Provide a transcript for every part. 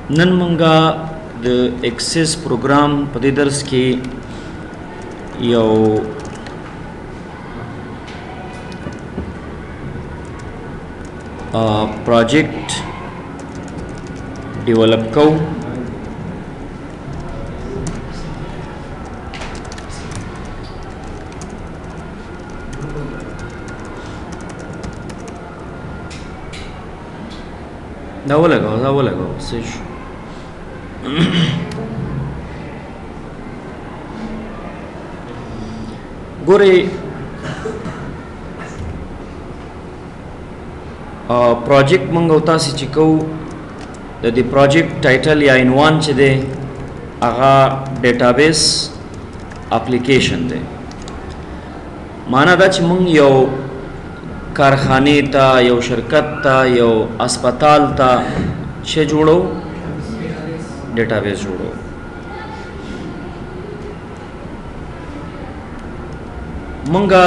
नन मंगा the access programme पदीदर्स के यो प्रोजेक्ट डेवलप को दावा लगाओ सेश गोरे प्रोजेक्ट मंगवता से चिको द प्रोजेक्ट टाइटल या इनवान चे दे आगा डेटाबेस एप्लीकेशन दे माना दा च मंग यो कारखाने ता यो शरकत ता यो अस्पताल ता छे जोड़ो डेटाबेस जोड़ो मंगा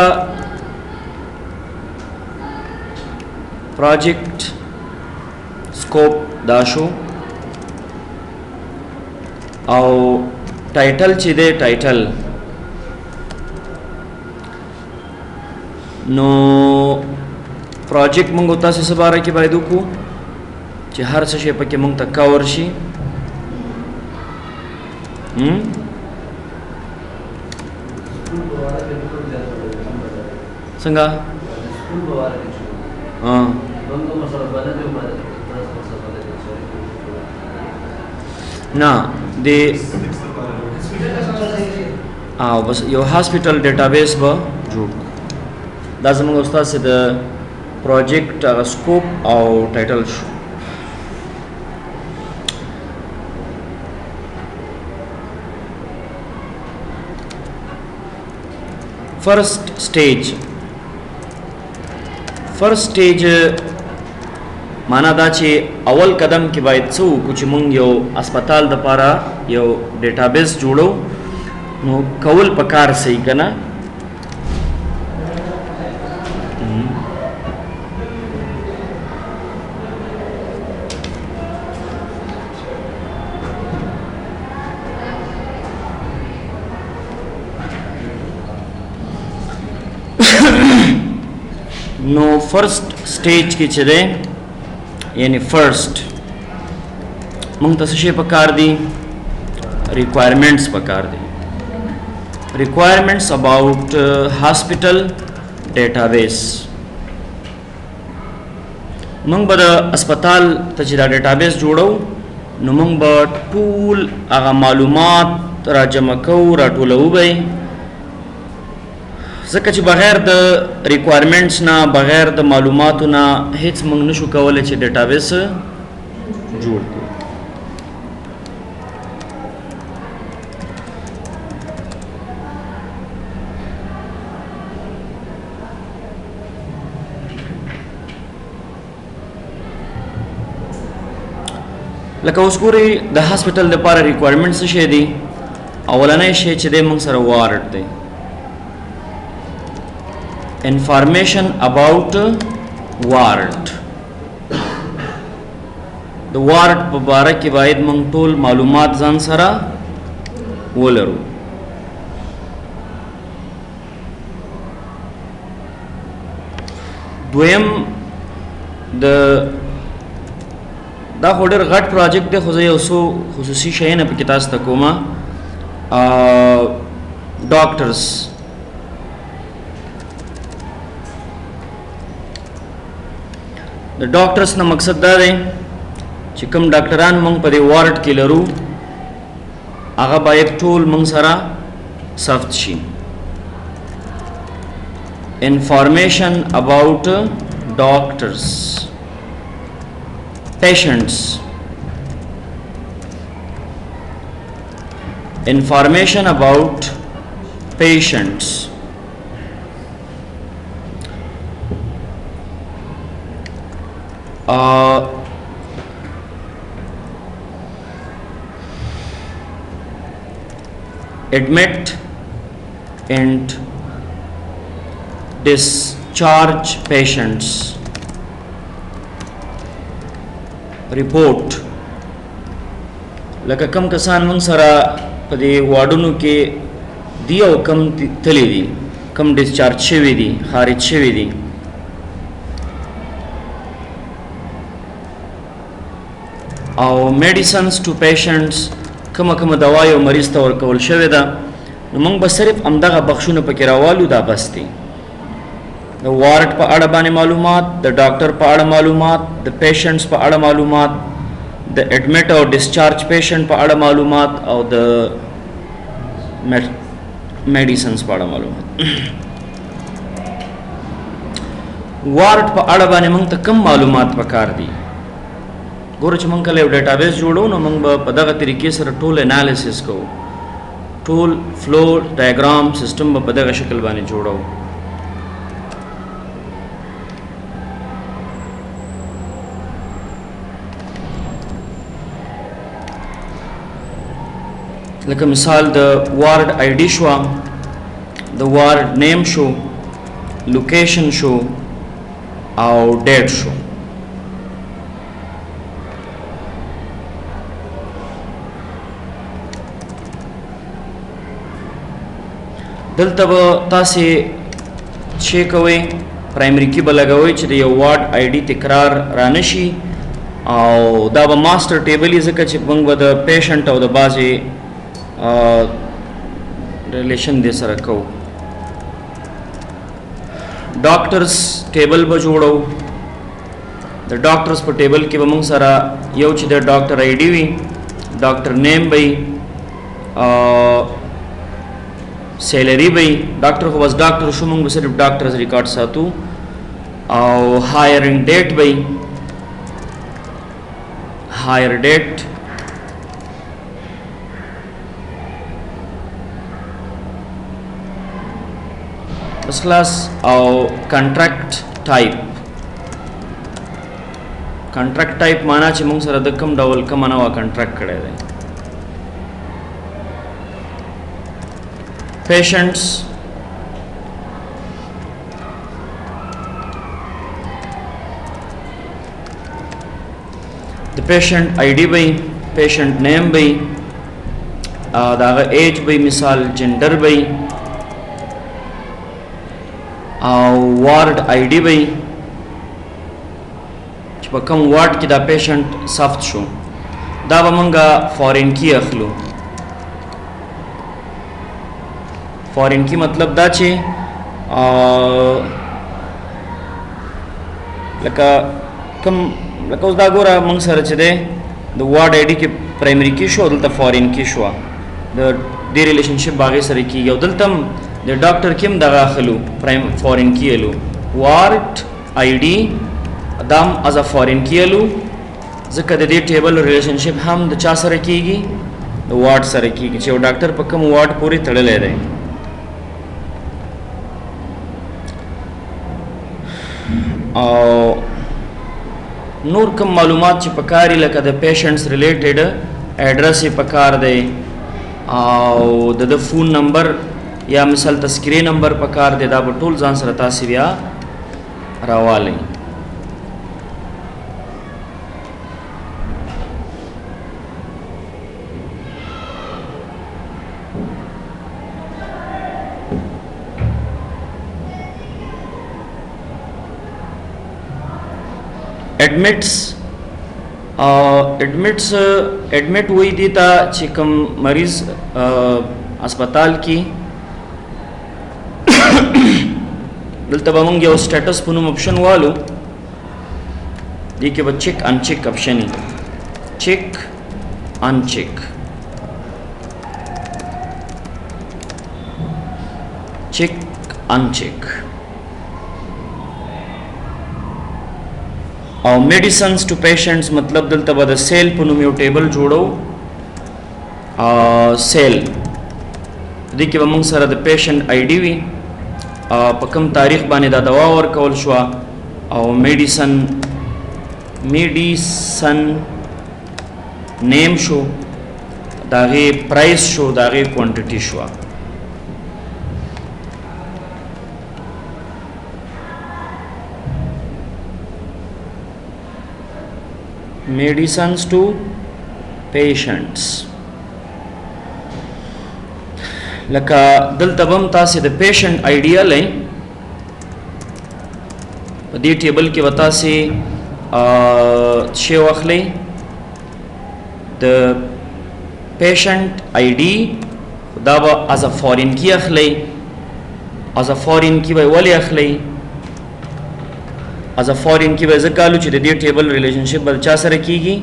प्रोजेक्ट स्कोप दाशो आओ टाइटल चिदे टाइटल नो प्रोजेक्ट मंग होता से सबारा की बाय दुखू चे हर सशे पके मंग तक्का वर्षी संगा हाँ ना दे बस यो हॉस्पिटल डेटाबेस ब जुड़ दास मंग उस्ताद से द प्रोजेक्ट स्कोप और टाइटल फर्स्ट स्टेज माना दाचे अवल कदम के बाद सो कुछ मंग यो अस्पताल दपारा यो डेटाबेस जोड़ो नो कवल पकार सही कना नो फर्स्ट स्टेज की चले यानी फर्स्ट मंग तसशे पकार दी रिक्वायरमेंट्स पकार दी रिक्वायरमेंट्स अबाउट हॉस्पिटल डेटाबेस मंग बद अस्पताल तचिदा डेटाबेस जोड़ो नु मंग ब टूल आगा मालूमात रा जमा को रा टूलऊ बई ځکه چې بغیر د ریکوایرمنټس نه بغیر د معلوماتو نه هیڅ موږ نشو کولی چې ډیټابیس جوړ کړو لکه اوس ګورئ د هاسپټل لپاره ریکوایرمنټ څه شی دي اولنی شی چې دی موږ سره وارډ دی information about ward the ward په باره کې باید موږ ټول معلومات ځان سره ولرو دویم دا خو ډېر غټ پروجیکټ دی خو زه یو څو خصوصي شیونه پکې تاسو ته کومه ډاکټرز د ډاکټرز نه مقصد دا دی چې کوم ډاکټران موږ په دې وارډ کې لرو هغه باید ټول موږ سره ثبت شي information about doctors patients information about patients admit and discharge patients report لکه کم کسان موږ سره په دې واردونو کې دي او کم تللی دي، کم ډسچارج شوي دي، خارج شوي دي. او میډیسنز ټو پیشنټس کومه دوا یو مریض ته ورکول شوې ده، نو موږ به صرف همدغه بخشونه پکې راوالو، دا بس دي. د وارډ په اړه باندې معلومات، د ډاکټر په اړه معلومات، د پیشنټس په اړه معلومات، د اډمټ او ډسچارج پیشنټ په اړه معلومات، او د میډیسنز په اړه معلومات. وارډ په اړه باندې موږ ته کم معلومات پکار دي؟ ګوره چې موږ کله یو ډیټابیس جوړو نو موږ به په دغه طریقې سره ټول انالیسس کوو، ټول فلو ډایګرام سیستم به په دغه شکل باندې جوړو. لکه مثال د وارډ آی ډي شو، د وارډ نیم شو، لوکیشن شو او ډیټ شو. دلته به تاسې چې کوئ پرایمري کې به لګوئ چې د یو وارډ آی ډي تکرار رانشي، او دا به ماسټر ټیبل یې ځکه چې موږ به د پیشنټ او د بعضې ریلیشن دې سره کوو. ډاکټرز ټیبل به جوړو، د ډاکټرز په ټیبل کې به موږ سره یو چې د ډاکټر آی ډي وي، ډاکټر نیم به وي، سیلری به وي. ډاکټر خو بس ډاکټر شو، موږ به صرف ډاکټرز ریکارډ ساتو. او هایرنګ ډیټ به وي، هایر ډیټ. بس خلاص. او کنټراکټ ټایپ، کنټراکټ ټایپ معنا چې موږ سره د کوم ډول کومه نوع کنټراکټ کړی دی. پیشنټس، د پیشنټ آی ډي به، پیشنټ نیم به، د هغه ایج به، مثال جنډر به، او وارډ آی ډي به چې په کوم وارډ کې دا پیشنټ سفت شو. دا به مونږه فارین کی اخلو. فارین کی مطلب دا چې لکه کوم لکه اوس دا ګوره مونږ سره چې دی د وارډ آی ډي کې پرایمري کی شو، دلته فارین کی شو، د دې ریلیشنشپ باغې سره کېږي. او دلته هم د ډاکټر کې هم دغه اخلو، فارین کی الو، وارډ آی ډي دام از ا فارین کی الو، ځکه د دې ټیبل ریلیشنشپ هم د چا سره کېږي؟ د وارډ سره کېږي، چې یو ډاکټر په کوم وارډ پورې تړلی دی. او نور کوم معلومات چې پکاري لکه د پیشنټس ریلیټډ ایډرس یې پکار دی، او د فون نمبر یا مثال تذکری نمبر پکار دی. دا به ټول ځان سره تاسې بیا راوالی. ایڈمٹ وہی دیتا چې کوم مریض اسپتال کې دلته به مونږ یو سټیټس په نوم اپشن والو، دې کې به چیک ان چیک اپشن وي، چیک ان چیک، چیک ان چیک. او میډیسنز ټو پیشنټس مطلب دلته به د سیل په نوم یو ټیبل جوړو. سیل دې کې به موږ سره د پیشنټ آی ډي وي، په کوم تاریخ باندې دا دوا ورکول شو، او میډیسن نیم شو، د هغې پرایس شو، د هغې کوانټیټي شوه. medicines to patients. لکه دلته بم تاسې د پیشنټ آیډیا لئ په دې ټیبل کې به تاسې شی واخلئ د پیشنټ آی ډي دا به از ا فارین کی اخلئ از ا فارین کی به ولې اخلئ از ا فارین کی به ځکه الو چې د دې ټیبل ریلیشنشپ به چا سره کیږي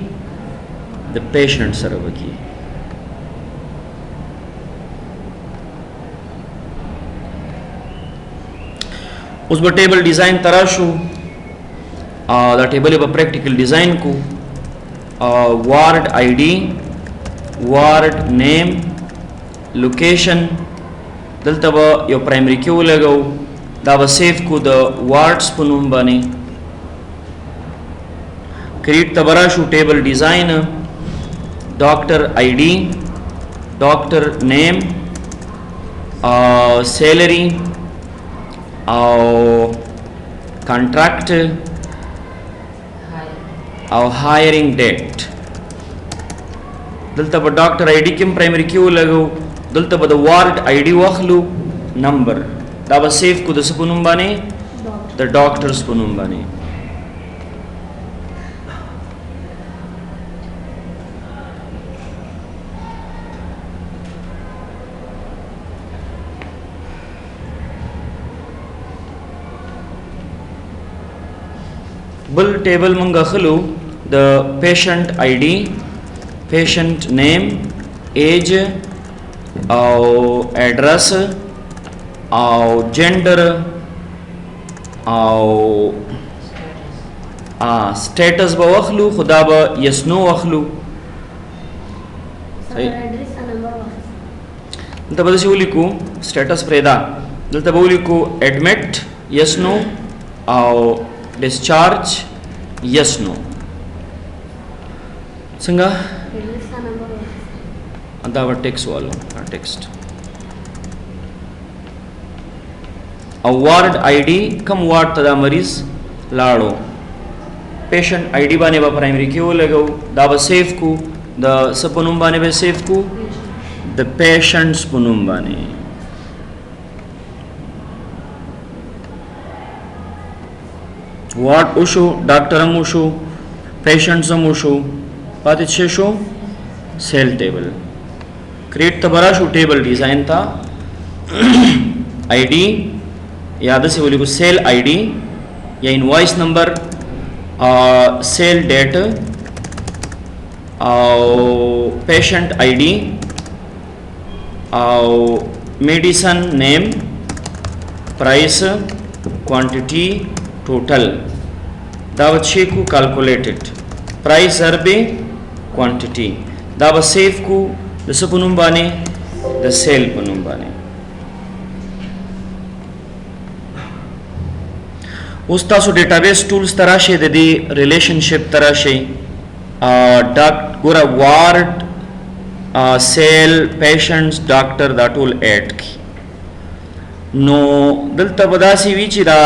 د پیشنټ سره به کیږي اوس به ټیبل ډیزاین تراشو دا ټیبل به پریکټیکل ډیزاین کو وارډ آی ډي وارډ نیم لوکیشن دلته به یو پرایمری کی ولګو دا به سیف کو د وارډز په نوم باندې کریټ تبرا شو ټیبل ډیزاین ډاکټر آی ډي ډاکټر نیم سیلری او کانټراکټ او هایرینګ ډیټ دلته به ډاکټر آی ډي کوم پرایمری کی ولګو دلته به د وارډ آی ډي واخلو نمبر دا به سیف کو د څه په نوم باندې د ډاکټرز په نوم باندې بل ټیبل مونږ اخلو د پیشنټ آی ډي پیشنټ نیم ایج او ایڈریس او جینڈر او سٹیٹس به واخلو خدا به یس نو واخلو دلته به داسې ولیکو سټیټس پرېږده دلته به ولیکو ایډمټ یس نو او ډسچارج یس نو څنګه دا به ټیکس والو ټیکسټ او وارډ آی ډي کم وارډ ته دا مریض لاړو پیشنټ آی ډي باندې به پرایمری کې ولګو دا به سیف کو د څه په نوم باندې به سیف کو د پیشنټس په نوم باندې وارډ وشو ډاکټر هم وشو پیشنټس هم وشو پاتې څه شو سیل ټیبل کریټ ته برا شو ټیبل ډیزاین تا آی ډي یا داسې ولیکو سیل آی ډي یا انوائس نمبر سیل ډیټ او پیشنټ آی ډي او میډیسن نیم پرائس کوانټیټي ټوټل دا به چی کو کیلکولیټډ پرائس ضرب کوانټیټي دا به سیف کو د څه په نوم باندې د سیل په نوم باندې اوس تاسو ډیټابیس ټولز تراشئ د دې ریلیشنشپ تراشئ ګوره وارډ سیل پیشنټس ډاکټر دا ټول ایډ کی نو دلته به داسې وي چې دا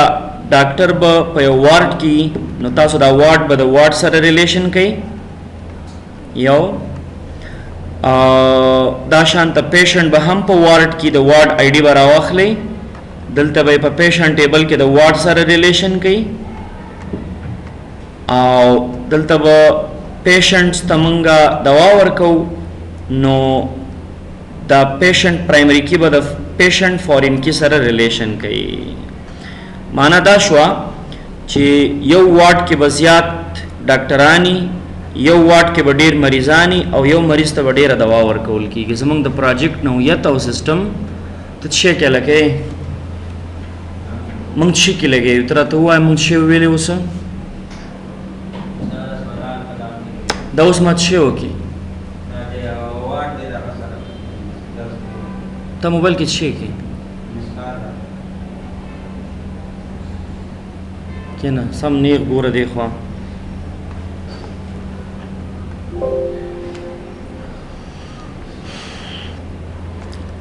ډاکټر به په یو وارډ کې نو تاسو دا وارډ به د وارډ سره ریلیشن کوي یو دا شانت پیشنټ به هم په وارډ کې د وارډ آی ډي به راواخلئ دلته به په پیشنټ ټیبل کې د وارډ سره ریلیشن کوي او دلته به پیشنټس ته مونږه دوا ورکو نو دا پیشنټ پرایمری کې به د پیشنټ فارین کې سره ریلیشن کوي معنا دا شوه چې یو وارډ کې به زیات ډاکټرانی یو وارډ کې به ډیر مریضانی او یو مریض ته به ډیره دوا ورکول کیږي زمونږ د پروجیکټ نوعیت او سیستم ته څه کې لګي مونږ څه کې لګي تر ته وای مونږ څه ویلې اوس دا اوس مات څه وکي ته موبایل کې څه کې کنه سم نیغ ګوره دی خو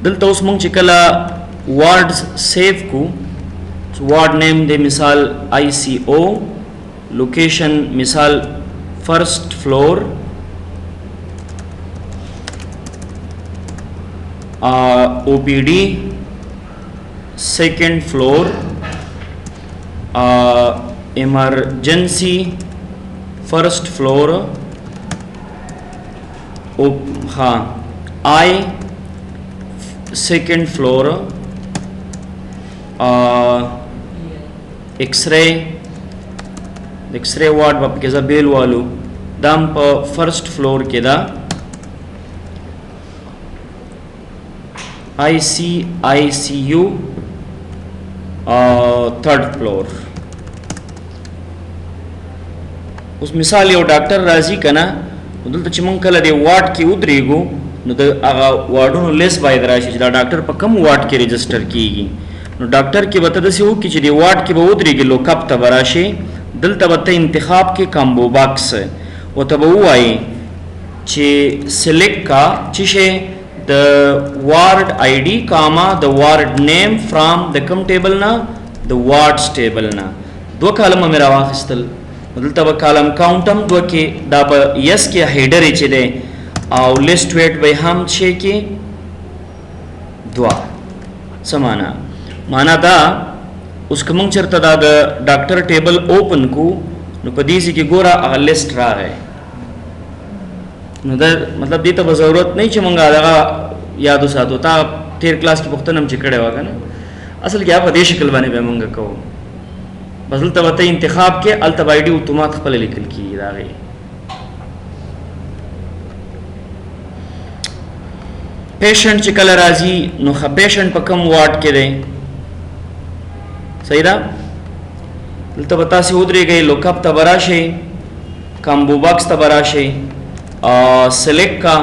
دلته اوس مونږ چې کله وارډز سیو کو وارډ نیم دی مثال آی سی او لوکیشن مثال فرسٹ فلور OPD second floor, emergency first floor, I second floor, x-ray ward बाप के बेल वालू दाम पर first floor के दा ICU third floor. उस मिसाल यो डॉक्टर राजी कना उदल तचमंग कल दे वार्ड की उतरेगो न द आगा वार्डों लेस बायद राशि दा डॉक्टर पर कम वार्ड के रजिस्टर कीगी न डॉक्टर के बता दे हो कि दे वार्ड के उतरेगी लो कब तबराशे दल तबत इंतखाब के कम्बो बॉक्स वो तब वो आई चे सेलेक्ट का चिशे द वार्ड ID कामा द वार्ड नेम फ्रॉम द कम टेबल ना द वार्ड्स टेबल ना दो कॉलम मेरा वाखिस्तल मतलब तब कॉलम काउंटम दो के दाब यस के हेडर इचे दे और लिस्ट वेट भाई हम छे के द्वा समाना माना दा उसका मंग चरता दा डॉक्टर टेबल ओपन को नु पदीसी की गोरा आ लिस्ट रहा है नु मतलब दी तब जरूरत नहीं चे मंगा लगा याद उसा तो ता तेर क्लास की पुख्तन हम चिकड़े वागा ना असल क्या पदेश शक्ल बने पे मंगा को बस तब ते इंतखाब के अल तब ID उतमात खपल लिखल की दागे पेशेंट चिकल राजी नु ख पेशेंट पर कम वार्ड के दे सही दा तब बता से उधरे गए लोकअप तबराशे कम्बो बॉक्स तबराशे सेलेक्ट का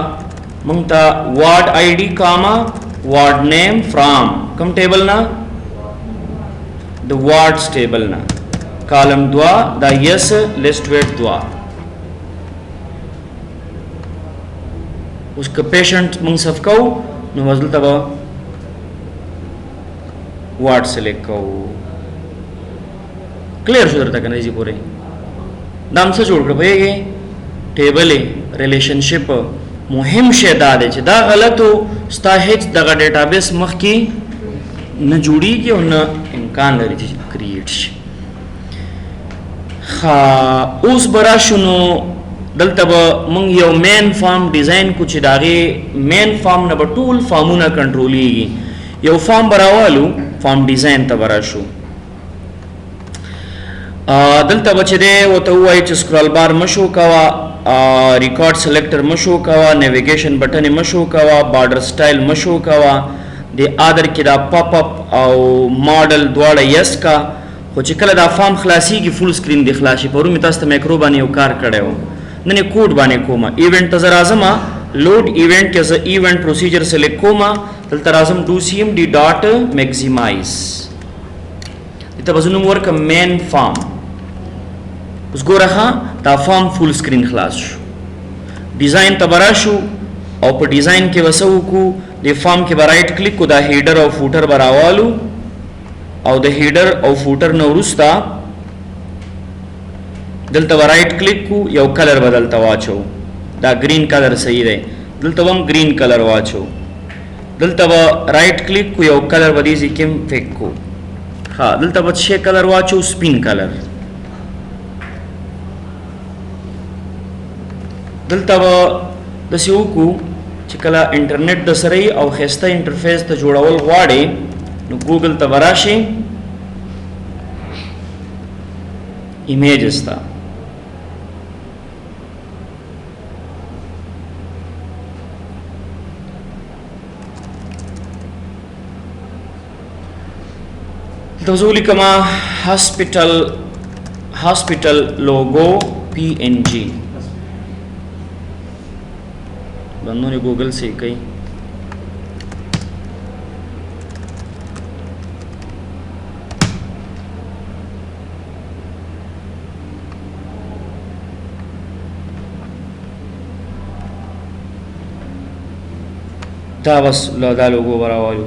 मंगता ward ID comma ward name from कम टेबल ना द वार्ड्स टेबल ना कॉलम द्वा द यस लिस्ट वेट द्वा उसका पेशेंट मंग सफको नु वजल तब वार्ड सेलेक्ट को क्लियर शुरू तक नहीं जी पूरे दाम से जोड़ कर भैया टेबल रिलेशनशिप मुहिम शेदा दे दा गलत हो स्ता हेच दगा डेटाबेस मख की न जुड़ी के न इम्कान लरी थी क्रिएट हाँ उस बरा शुनो दल तब मंग यो मेन फॉर्म डिजाइन कुछ दागे मेन फॉर्म नंबर टूल फॉर्मूना कंट्रोली यो फॉर्म बरावालू फॉर्म डिजाइन तबरा शू दल तब चदे वो तो हुआ स्क्रॉल बार मशो कवा रिकॉर्ड सेलेक्टर मशो कवा नेविगेशन बटन मशो कवा बॉर्डर स्टाइल मशो कवा दे आदर के दा पॉपअप और मॉडल द्वारा यस का हो चिकल दा फॉर्म खलासी की फुल स्क्रीन दिखलाशी पर मितास्त मैक्रो बाने उकार करे हो नने कोड बाने कोमा इवेंट तजर आजमा लोड इवेंट के इवेंट प्रोसीजर सेलेक्ट कोमा तल तराजम डू CMD डॉट मैक्सिमाइज तबजुनुम वर्क मेन फॉर्म उसको रखा ता फॉर्म फुल स्क्रीन खलास डिजाइन तबराशु और पर डिजाइन के वसऊ को दे फॉर्म के राइट क्लिक को दा हेडर और फूटर बरावालू और द हेडर और फूटर नवरुस्ता दिल तब राइट क्लिक को या कलर बदलता वाचो दा ग्रीन कलर सही रहे दिल तब हम ग्रीन कलर वाचो दिल तब राइट क्लिक को या कलर बदीजी किम फेक को हाँ दिल तब अच्छे कलर वाचो स्पिन कलर दिल तब दसियो को चिकला इंटरनेट दसरई और खस्ता इंटरफेस त जोड़ावल वाड़े न गूगल तबराशे इमेजेस था तजूली कमा हॉस्पिटल लोगो PNG बंदों ने गूगल से कही दा बस दा लोगो बरावालू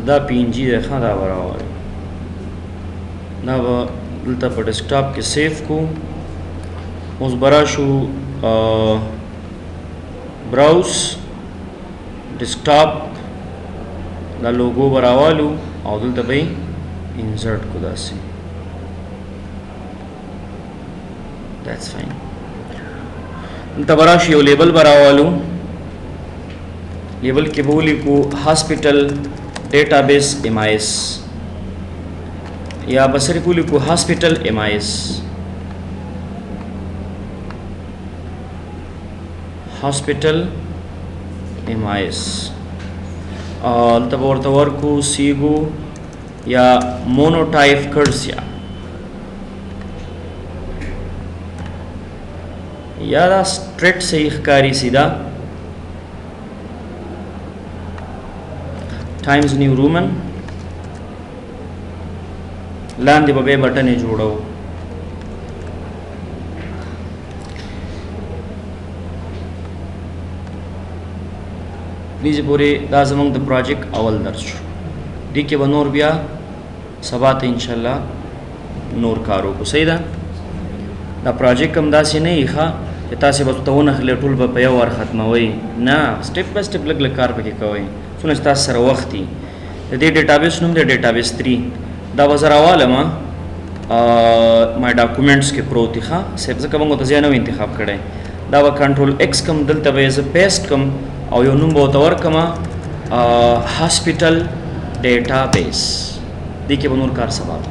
بس دا پی ان جی دی ښه دا به راوړی دا به دلته په ډیسکټاپ کې سیف کو اوس به راشو براوس ډیسکټاپ دا لوګو به راوالو او دلته به یې انسرټ کو داسې دیټس فاین دلته به راشو یو لیبل به راوالو لیبل کې به ولیکو هاسپټل ډیټابیس MIS یا به صرف ولیکو هاسپټل MIS هاسپټل MIS دلته به ورته ورکو سیګو یا مونوټایپ کرسیا یا دا سټریټ صحیح ښکاري سیدا ټایمز نیو رومن لاندې به بټن یې جوړو دې پورې دا زموږ د پروجیکټ اول درس شو دې کې به نور بیا سبا ته انشاءالله نور کارو کو صحیح ده دا پروجیکټ هم داسې نه وي ښه چې تاسې به ورته ونښلئ ټول به په یو وار ختموئ نه سټیپ بای سټیپ لږ لږ کار پکې کوئ څومره چې تاسو سره وخت وي د دې ډیټابیس نوم دی ډیټابیس 3 دا به زه راوالم مای ډاکومنټس کې پروت دی ښه صاحب ځکه موږ ورته ځای نه و انتخاب کړی دا به کنټرول ایکس کم دلته به یې زه پیسټ کم او یو نوم به ورته ورکړم هاسپټل ډیټابیس دې کې به نور کار سبا